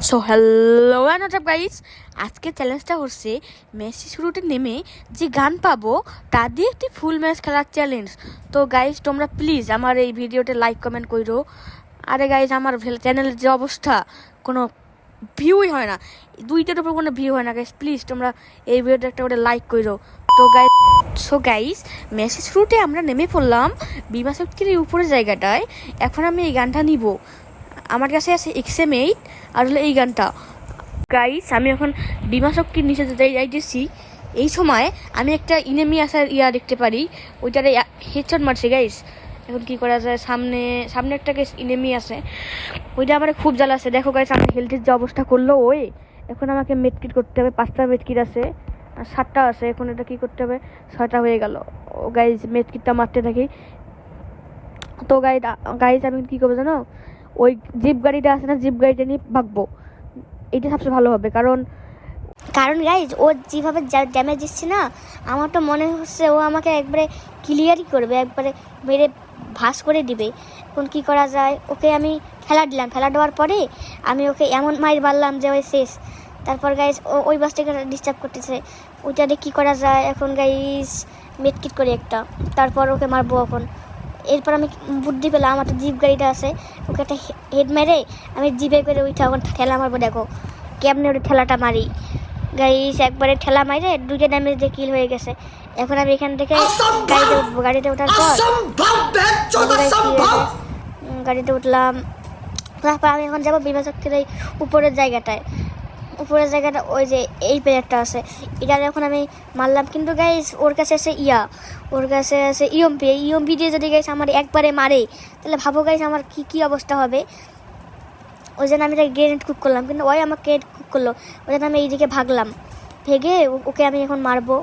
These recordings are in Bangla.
So hello and WhatsApp guys, আজকে চ্যালেঞ্জটা হচ্ছে মেসি শুরুতে নেমে যে গান পাবো তা দিয়ে একটি ফুল ম্যাচ খেলার চ্যালেঞ্জ। তো গাইস তোমরা প্লিজ আমার এই ভিডিওতে লাইক কমেন্ট করো। আরে গাইস আমার চ্যানেলের যে অবস্থা, কোনো ভিউই হয় না, দুইটার উপর কোনো ভিউ হয় না। গাইস প্লিজ তোমরা এই ভিডিওটা একটা করে লাইক করো। তো গাইস মেসি শুরুতে আমরা নেমে পড়লাম বিমা শক্তির এই উপরের জায়গাটায়। এখন আমি এই গানটা নিব, আমার কাছে আছে XM8 আর হলো এই গানটা। গাইস আমি এখন বিমা শক্তির নিচে যাইতেছি। এই সময় আমি একটা ইনেমি আসার দেখতে পারি, ওইটারে হেডশট মারছে। গাইস এখন কি করা যায়, সামনে একটা গাইস ইনেমি আছে, ওইটা আমার খুব জ্বালা আছে। দেখো গাইস আমার হেলথের যে অবস্থা করলো ওই। এখন আমাকে মেডকিট করতে হবে, 5টা মেডকিট আছে আর 7টা আছে। এখন এটা কি করতে হবে, 6টা হয়ে গেল। ও গাইস মেডকিটটা মারতে থাকি। তো গাইস আমি কি করবো জানো, ওই জিপ গাড়িটা আছে না, জিপ গাড়িটা নিয়ে ভাগবো, এটা সবচেয়ে ভালো হবে। কারণ গাইজ ও যেভাবে ড্যামেজ দিচ্ছে না, আমার তো মনে হচ্ছে ও আমাকে একবারে ক্লিয়ারই করবে, একবারে মেরে ভাস করে দিবে। এখন কী করা যায়, ওকে আমি ফেলা দিলাম, ফেলা দেওয়ার পরে আমি ওকে এমন মাইর মারলাম যে ওই শেষ। তারপর গাইজ ওই বাসটাকে ডিস্টার্ব করতেছে, ওইটাতে কী করা যায়। এখন গাইজ মেডকিট করি একটা, তারপর ওকে মারবো। এখন এরপর আমি বুদ্ধি পেলাম, আমার জিপ গাড়িটা আছে, ওকে একটা হেড মেরে আমি জিপে করে ওইটা ওখানে ঠেলা মারবো। দেখো কেমনি ওটা ঠেলাটা মারি। গাইস একবারে ঠেলা মারে 2টা ড্যামেজ দিয়ে কিল হয়ে গেছে। এখন আমি এখান থেকে গাড়িতে উঠবো। গাড়িতে ওঠার পর গাড়িতে উঠলাম, তারপর আমি এখন যাবো বিমা শক্তির এই উপরের জায়গাটা। ওই যে এই প্লেয়ারটা আছে, এটা এখন আমি মারলাম। কিন্তু গাইস ওর কাছে আছে ইএমপি দিয়ে যদি গাইস আমার একবারে মারে, তাহলে ভাবো গাইস আমার কি অবস্থা হবে। ওই জন্য আমি তাকে গ্রেনেড কুক করলাম, কিন্তু ওই আমাকে কুক করলো। ওই জন্য আমি এইদিকে ভাগলাম, ভেগে ওকে আমি এখন মারবো।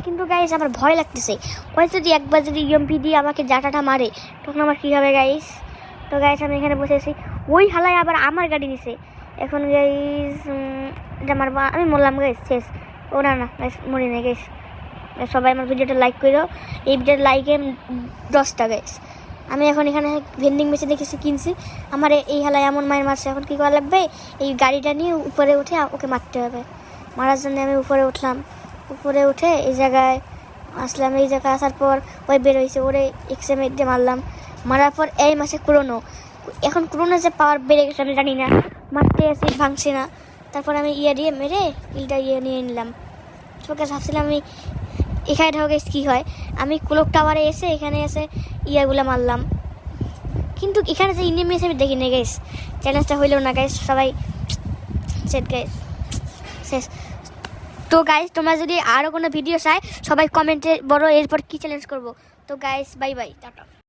কিন্তু গাইস আমার ভয় লাগতেছে, ওই যদি একবার যদি ইএমপি দিয়ে আমাকে জাটাটা মারে, তখন আমার কী হবে গাইস। তো গাইস আমি এখানে বসে আছি, ওই হালায় আবার আমার গাড়ি নিছে। এখন গাইস এটা মারবো, আমি মরলাম গাইস, শেষ। ও না গাইস মরি না গাইস। সবাই আমার ভিডিওটা লাইক করো, এই ভিডিওর লাইকে 10টা গাইস। আমি এখন এখানে ভেন্ডিং মেশিন দেখেছি কিনছি, আমার এই হালায় এমন মায়ের মারছে। এখন কী করা লাগবে, এই গাড়িটা নিয়ে উপরে উঠে ওকে মারতে হবে। মারার জন্য আমি উপরে উঠলাম, উপরে উঠে এই জায়গায় আসলাম। এই জায়গায় আসার পর ওই বেরোইছে, ওরে XM8 দিয়ে মারলাম। মারার পর এই মাসে এখন ক্রোনো যে পাওয়ার বেড়ে গেছে আমি জানি না, মারতে আসি ভাঙছে না। তারপর আমি দিয়ে মেরে ইলটা নিয়ে নিলাম। তোকে ভাবছিলাম আমি এখানে ঢোকে কী হয়, আমি ক্লক টাওয়ারে এসে এখানে এসে গুলো মারলাম। কিন্তু এখানে যে ইন্ডিয়ান মেস আমি দেখি না গাইস, চ্যালেঞ্জটা হইলেও না গাইস, সবাই সেট গাইস শেষ। তো গাইস তোমরা যদি আরও কোনো ভিডিও চাই সবাই কমেন্টে বলো এরপর কী চ্যালেঞ্জ করবো। তো গাইস বাই বাই, টাটা।